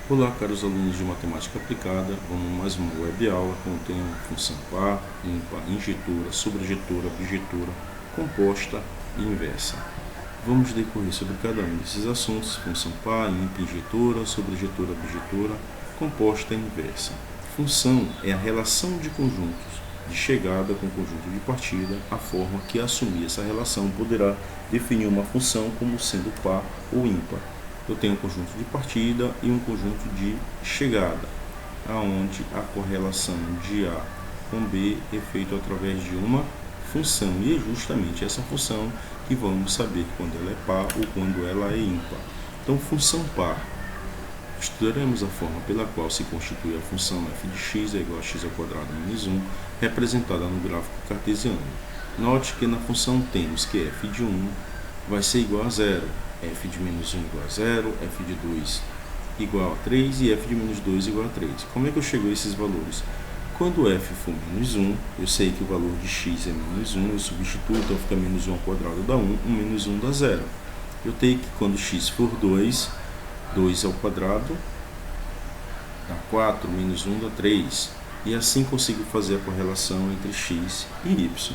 Olá, caros alunos de Matemática Aplicada, vamos a mais uma web aula com o tema função par, ímpar, injetora, sobrejetora, bijetora, composta e inversa. Vamos decorrer sobre cada um desses assuntos: função par, ímpar, injetora, sobrejetora, bijetora, composta e inversa. Função é a relação de conjuntos de chegada com conjunto de partida. A forma que assumir essa relação poderá definir uma função como sendo par ou ímpar. Eu tenho um conjunto de partida e um conjunto de chegada, aonde a correlação de A com B é feita através de uma função, e é justamente essa função que vamos saber quando ela é par ou quando ela é ímpar. Então, função par. Estudaremos a forma pela qual se constitui a função f de x é igual a x ao quadrado menos 1, representada no gráfico cartesiano. Note que na função temos que f de 1 vai ser igual a 0, f de menos 1 igual a 0, f de 2 igual a 3 e f de menos 2 igual a 3. Como é que eu chego a esses valores? Quando f for menos 1, eu sei que o valor de x é menos 1, eu substituo, então fica menos 1 ao quadrado dá 1, 1 menos 1 dá 0. Eu tenho que quando x for 2, 2 ao quadrado dá 4, menos 1 dá 3. E assim consigo fazer a correlação entre x e y,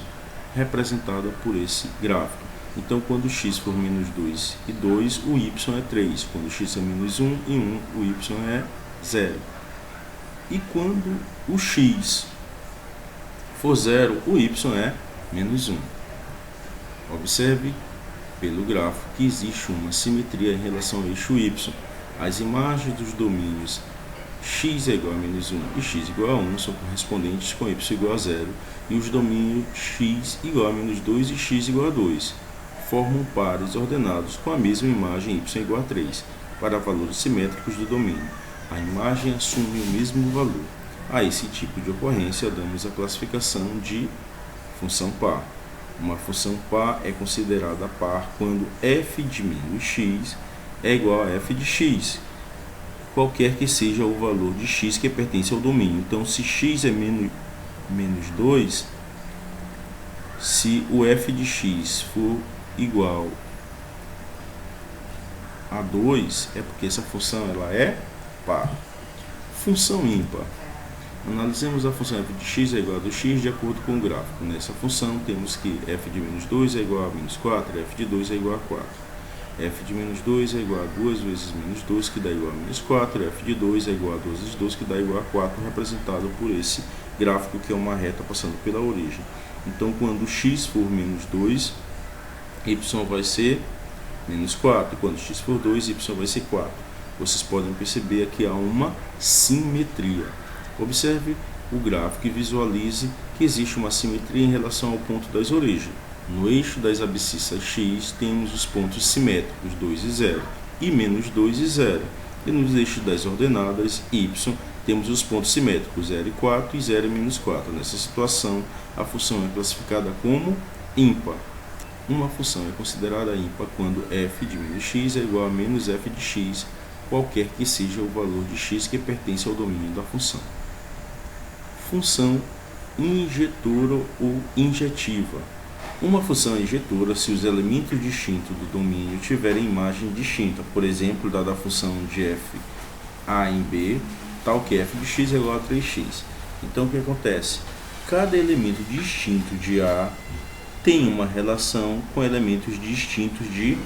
representada por esse gráfico. Então, quando x for menos 2 e 2, o y é 3. Quando x é menos 1 e 1, o y é 0. E quando o x for 0, o y é menos 1. Observe pelo gráfico que existe uma simetria em relação ao eixo y. As imagens dos domínios x é igual a menos 1 e x igual a 1 são correspondentes com y igual a 0, e os domínios x igual a menos 2 e x igual a 2 formam pares ordenados com a mesma imagem y igual a 3 para valores simétricos do domínio. A imagem assume o mesmo valor. A esse tipo de ocorrência damos a classificação de função par. Uma função par é considerada par quando f de menos x é igual a f de x, qualquer que seja o valor de x que pertence ao domínio. Então, se x é menos 2, se o f de x for igual a 2, é porque essa função ela é par. Função ímpar. Analisemos a função f de x é igual a do x de acordo com o gráfico. Nessa função temos que f de menos 2 é igual a menos 4, f de 2 é igual a 4. F de menos 2 é igual a 2 vezes menos 2, que dá igual a menos 4. F de 2 é igual a 2 vezes 2, que dá igual a 4, representado por esse gráfico, que é uma reta passando pela origem. Então, quando x for menos 2, y vai ser menos 4. Quando x for 2, y vai ser 4. Vocês podem perceber que há uma simetria. Observe o gráfico e visualize que existe uma simetria em relação ao ponto das origens. No eixo das abscissas x, temos os pontos simétricos 2 e 0, e menos 2 e 0. E nos eixos das ordenadas y, temos os pontos simétricos 0 e 4 e 0 e menos 4. Nessa situação, a função é classificada como ímpar. Uma função é considerada ímpar quando f de menos x é igual a menos f de x, qualquer que seja o valor de x que pertence ao domínio da função. Função injetora ou injetiva. Uma função é injetora se os elementos distintos do domínio tiverem imagem distinta. Por exemplo, dada a função de f a em b, tal que f de x é igual a 3x. Então, o que acontece? Cada elemento distinto de A tem uma relação com elementos distintos de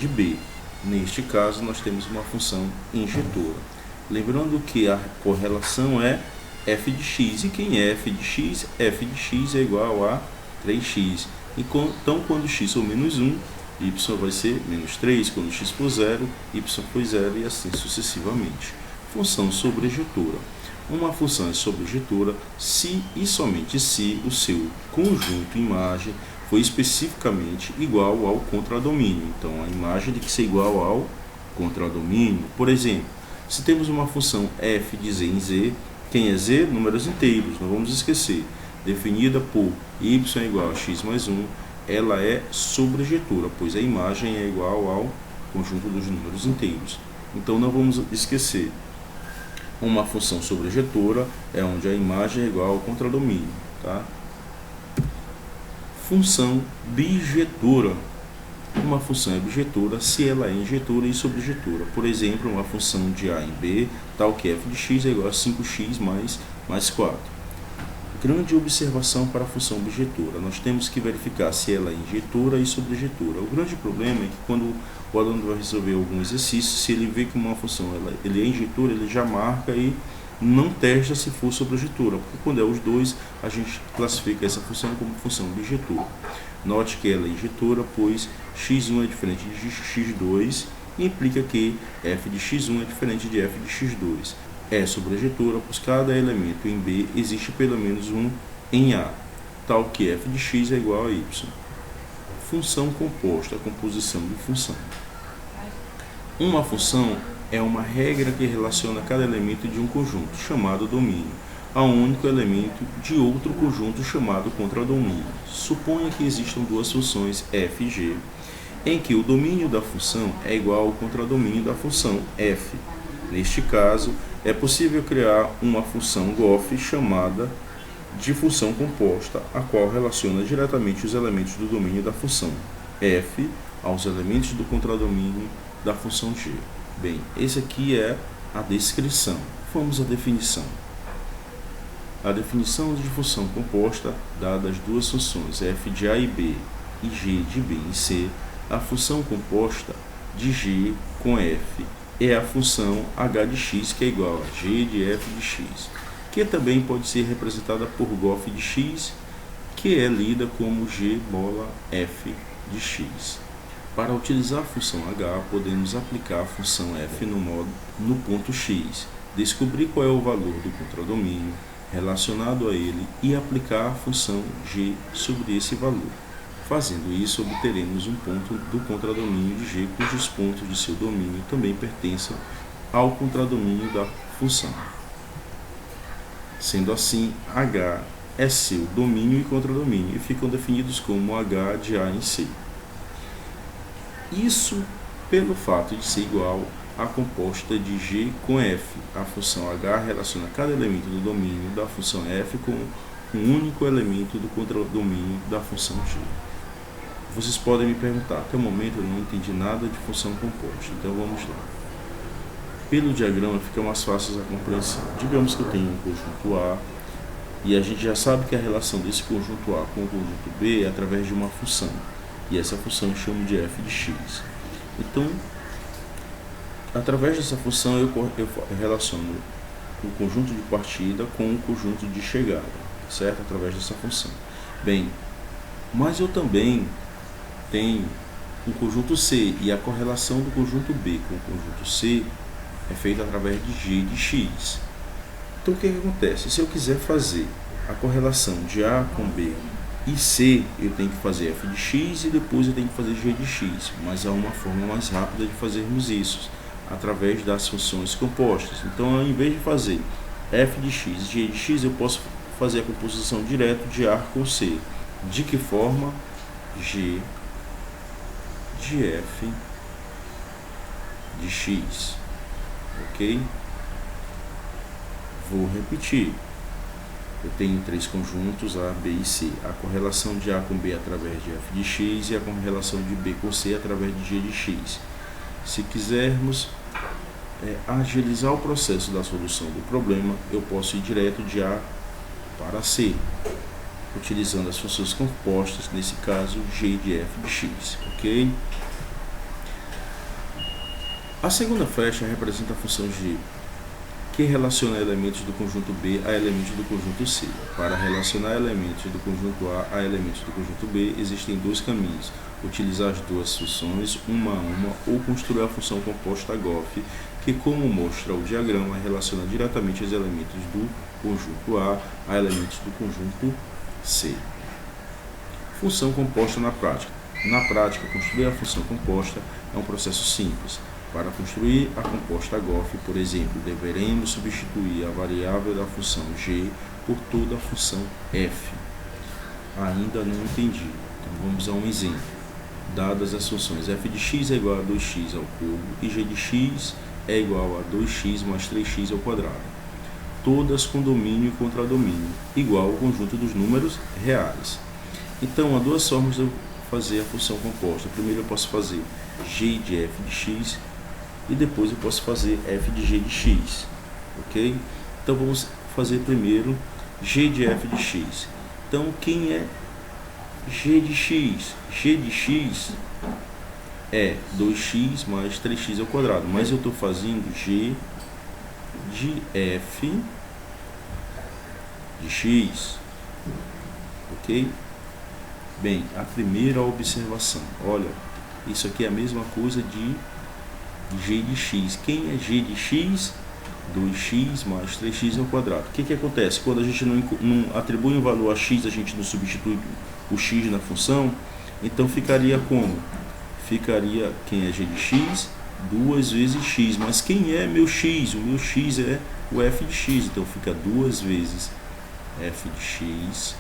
B. Neste caso, nós temos uma função injetora. Lembrando que a correlação é f de x. E quem é f de x? F de x é igual a 3x. Então, quando x for menos 1, y vai ser menos 3. Quando x for 0, y for 0, e assim sucessivamente. Função sobrejetora. Uma função é sobrejetora se e somente se o seu conjunto imagem foi especificamente igual ao contradomínio. Então, a imagem tem que ser igual ao contradomínio. Por exemplo, se temos uma função f de z em z, quem é z? Números inteiros, não vamos esquecer. Definida por y é igual a x mais 1, ela é sobrejetora, pois a imagem é igual ao conjunto dos números inteiros. Então, não vamos esquecer. Uma função sobrejetora é onde a imagem é igual ao contradomínio, tá? Função bijetora. uma função é bijetura se ela é injetura e sobrejetura. Por exemplo, uma função de A em B, tal que f de x é igual a 5x mais 4. Grande observação para a função bijetura. Nós temos que verificar se ela é injetura e sobrejetura. O grande problema é que quando o aluno vai resolver algum exercício, se ele vê que uma função ele é injetura, ele já marca e não testa se for sobrejetura, porque quando é os dois, a gente classifica essa função como função bijetura. Note que ela é injetura, pois x1 é diferente de x2 e implica que f de x1 é diferente de f de x2. É sobrejetura, pois cada elemento em B existe pelo menos um em A, tal que f de x é igual a y. Função composta, composição de função. Uma função é uma regra que relaciona cada elemento de um conjunto, chamado domínio, a um único elemento de outro conjunto chamado contradomínio. Suponha que existam duas funções f e g, em que o domínio da função é igual ao contradomínio da função f. Neste caso, é possível criar uma função gof chamada de função composta, a qual relaciona diretamente os elementos do domínio da função f aos elementos do contradomínio da função g. Bem, esse aqui é a descrição. Vamos à definição. A definição de função composta, dadas duas funções f de a e b e g de b e c, a função composta de g com f é a função h de x, que é igual a g de f de x, que também pode ser representada por gof de x, que é lida como g bola f de x. Para utilizar a função h, podemos aplicar a função f no ponto x, descobrir qual é o valor do contradomínio relacionado a ele e aplicar a função g sobre esse valor. Fazendo isso, obteremos um ponto do contradomínio de g, cujos pontos de seu domínio também pertencem ao contradomínio da função. Sendo assim, h é seu domínio e contradomínio, e ficam definidos como h de a em c. Isso pelo fato de ser igual à composta de g com f. A função h relaciona cada elemento do domínio da função f com um único elemento do contradomínio da função g. Vocês podem me perguntar, até o momento eu não entendi nada de função composta, então vamos lá. Pelo diagrama fica mais fácil a compreensão. Digamos que eu tenho um conjunto A, e a gente já sabe que a relação desse conjunto A com o conjunto B é através de uma função. E essa função eu chamo de f de x. Então, através dessa função eu relaciono o conjunto de partida com o conjunto de chegada, certo? Através dessa função. Bem, mas eu também tenho o conjunto C, e a correlação do conjunto B com o conjunto C é feita através de g de x. Então o que acontece? Se eu quiser fazer a correlação de A com B e C, eu tenho que fazer f de x e depois eu tenho que fazer g de x, mas há uma forma mais rápida de fazermos isso, através das funções compostas. Então, ao invés de fazer f de x e g de x, eu posso fazer a composição direta de A com C. De que forma? G de f de x. Ok? Vou repetir. Eu tenho três conjuntos, A, B e C. A correlação de A com B através de f de x e a correlação de B com C através de g de x. Se quisermos agilizar o processo da solução do problema, eu posso ir direto de A para C, utilizando as funções compostas, nesse caso, g de f de x. Ok? A segunda flecha representa a função g, que relaciona elementos do conjunto B a elementos do conjunto C. Para relacionar elementos do conjunto A elementos do conjunto B, existem dois caminhos: utilizar as duas funções uma a uma, ou construir a função composta gof, que, como mostra o diagrama, relaciona diretamente os elementos do conjunto A elementos do conjunto C. Função composta na prática. Na prática, construir a função composta é um processo simples. Para construir a composta gof, por exemplo, deveremos substituir a variável da função g por toda a função f. Ainda não entendi. Então vamos a um exemplo. Dadas as funções f de x é igual a 2x ao cubo e g de x é igual a 2x mais 3x ao quadrado, todas com domínio e contradomínio igual ao conjunto dos números reais. Então, há duas formas de eu fazer a função composta. Primeiro eu posso fazer g de f de x e depois eu posso fazer f de g de x, ok? Então vamos fazer primeiro g de f de x. Então quem é g de x? G de x é 2x mais 3x ao quadrado, mas eu estou fazendo g de f de x, ok? Bem, a primeira observação, olha, isso aqui é a mesma coisa de g de x. Quem é g de x? 2x mais 3x ao quadrado. O que acontece? Quando a gente não atribui um valor a x, a gente não substitui o x na função, então ficaria como? Ficaria, quem é g de x? 2 vezes x. Mas quem é meu x? O meu x é o f de x, então fica 2 vezes f de x,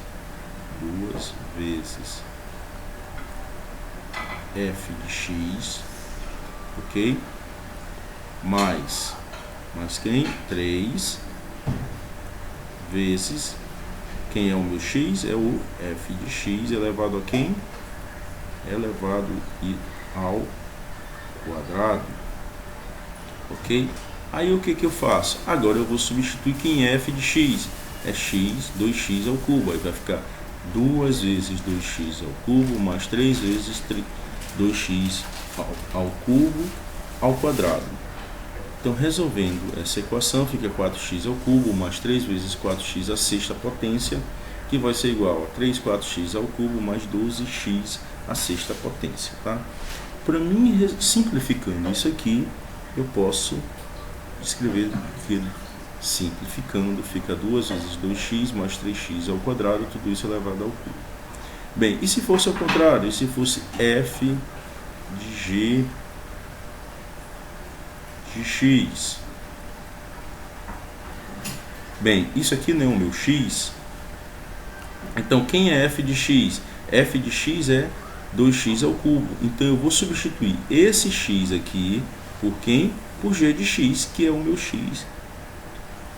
2 vezes f de x, ok? Mais quem? 3 vezes, quem é o meu x? É o f de x elevado a quem? Elevado ao quadrado, ok? Aí o que eu faço? Agora eu vou substituir quem é f de x. É x, 2x ao cubo, aí vai ficar 2 vezes 2x ao cubo mais 3 vezes 2x ao cubo ao quadrado. Então, resolvendo essa equação, fica 4x ao cubo mais 3 vezes 4x à sexta potência, que vai ser igual a 3 4x ao cubo mais 12x à sexta potência. Tá? Para mim, simplificando isso aqui, eu posso escrever que simplificando fica 2 vezes 2x mais 3x ao quadrado, tudo isso elevado ao cubo. Bem, e se fosse ao contrário? E se fosse f de g de x? Bem, isso aqui não é o meu x. Então, quem é f de x? F de x é 2x ao cubo. Então, eu vou substituir esse x aqui por quem? Por g de x, que é o meu x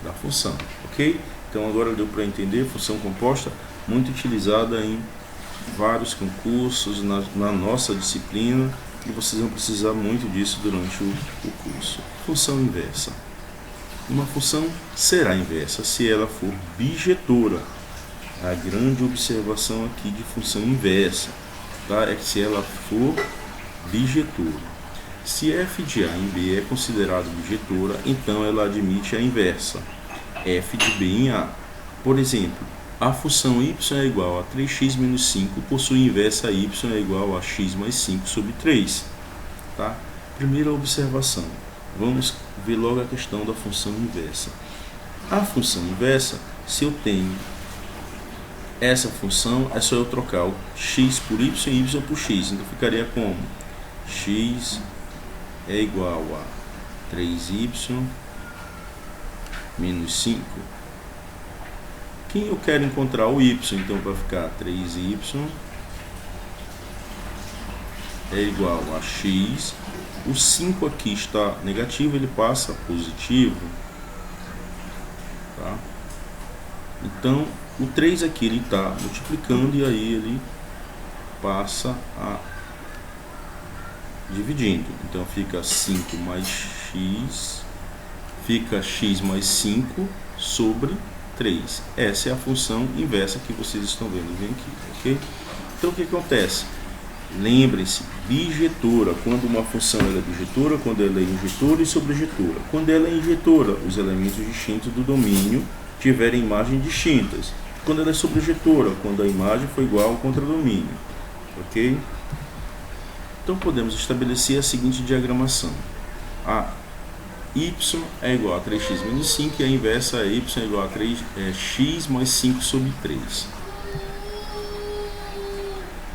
da função, ok? Então, agora deu para entender, função composta, muito utilizada em vários concursos, na nossa disciplina, e vocês vão precisar muito disso durante o curso. Função inversa. Uma função será inversa se ela for bijetora. A grande observação aqui de função inversa, tá? É que se ela for bijetora. Se f de A em B é considerado bijetora, então ela admite a inversa, f de B em A. Por exemplo, a função y é igual a 3x menos 5 possui inversa y é igual a x mais 5 sobre 3. Tá? Primeira observação. Vamos ver logo a questão da função inversa. A função inversa, se eu tenho essa função, é só eu trocar o x por y e y por x. Então ficaria como? X é igual a 3y menos 5. Quem eu quero encontrar? O y. Então vai ficar 3y é igual a x. O 5 aqui está negativo, ele passa positivo. Tá? Então, o 3 aqui ele está multiplicando e aí ele passa a dividindo. Então, fica 5 mais x, fica x mais 5 sobre 3. Essa é a função inversa que vocês estão vendo bem aqui, ok? Então, o que acontece? Lembre-se, bijetora, quando uma função ela é bijetora, quando ela é injetora e sobrejetora. Quando ela é injetora, os elementos distintos do domínio tiverem imagens distintas. Quando ela é sobrejetora, quando a imagem for igual ao contradomínio, ok? Então podemos estabelecer a seguinte diagramação. A y é igual a 3x menos 5 e a inversa é y é igual a x mais 5 sobre 3.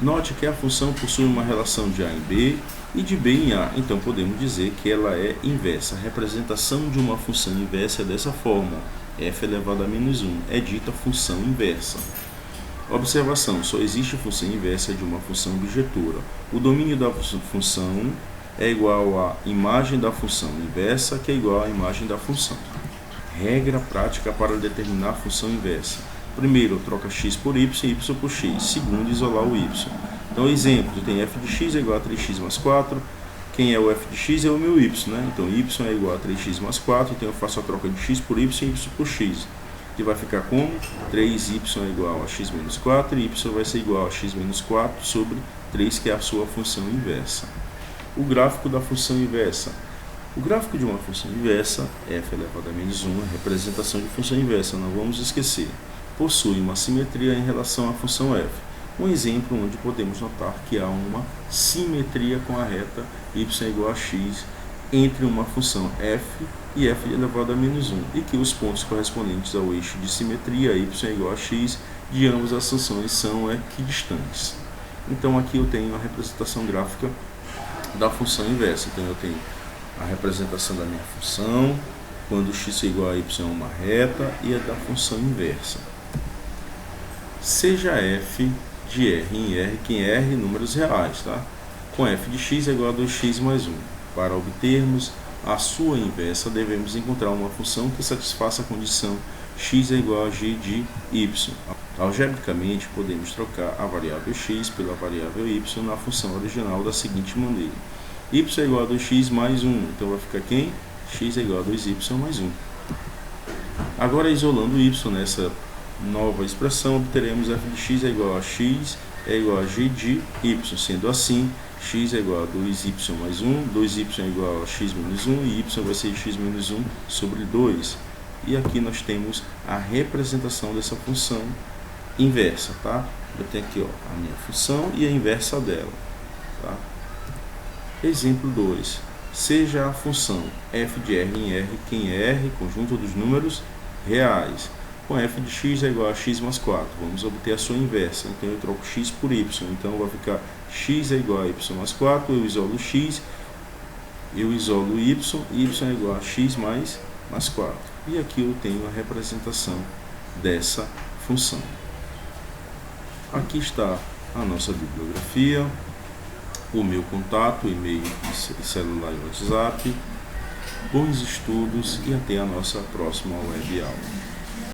Note que a função possui uma relação de A em B e de B em A, então podemos dizer que ela é inversa. A representação de uma função inversa é dessa forma, f elevado a menos 1, é dita função inversa. Observação, só existe função inversa de uma função bijetora. O domínio da função é igual à imagem da função inversa, que é igual à imagem da função. Regra prática para determinar a função inversa. Primeiro, troca x por y e y por x. Segundo, isolar o y. Então, exemplo, eu tenho f de x é igual a 3x mais 4. Quem é o f de x é o meu y, né? Então, y é igual a 3x mais 4. Então, eu faço a troca de x por y e y por x. Que vai ficar como? 3y é igual a x menos 4 e y vai ser igual a x menos 4 sobre 3, que é a sua função inversa. O gráfico da função inversa. O gráfico de uma função inversa, f elevado a menos 1, é representação de função inversa, não vamos esquecer. Possui uma simetria em relação à função f. Um exemplo onde podemos notar que há uma simetria com a reta y é igual a x entre uma função f e f elevado a menos 1, e que os pontos correspondentes ao eixo de simetria y é igual a x de ambas as funções são equidistantes. Então aqui eu tenho a representação gráfica da função inversa. Então eu tenho a representação da minha função, quando x é igual a y é uma reta, e a da função inversa. Seja f de r em r, que em r números reais, tá? Com f de x é igual a 2x mais 1. Para obtermos a sua inversa, devemos encontrar uma função que satisfaça a condição x é igual a g de y. Algebricamente, podemos trocar a variável x pela variável y na função original da seguinte maneira. Y é igual a 2x mais 1. Então vai ficar quem? X é igual a 2y mais 1. Agora, isolando y nessa nova expressão, obteremos f de x é igual a x é igual a g de y. Sendo assim, x é igual a 2y mais 1, 2y é igual a x menos 1 e y vai ser x menos 1 sobre 2. E aqui nós temos a representação dessa função inversa, tá? Eu tenho aqui, ó, a minha função e a inversa dela, tá? Exemplo 2. Seja a função f de r em r, que em r, conjunto dos números reais, com f de x é igual a x mais 4. Vamos obter a sua inversa. Então eu troco x por y. Então vai ficar x é igual a y mais 4. Eu isolo x, eu isolo y, y é igual a x mais 4. E aqui eu tenho a representação dessa função. Aqui está a nossa bibliografia, o meu contato, e-mail e celular e WhatsApp. Bons estudos e até a nossa próxima web aula.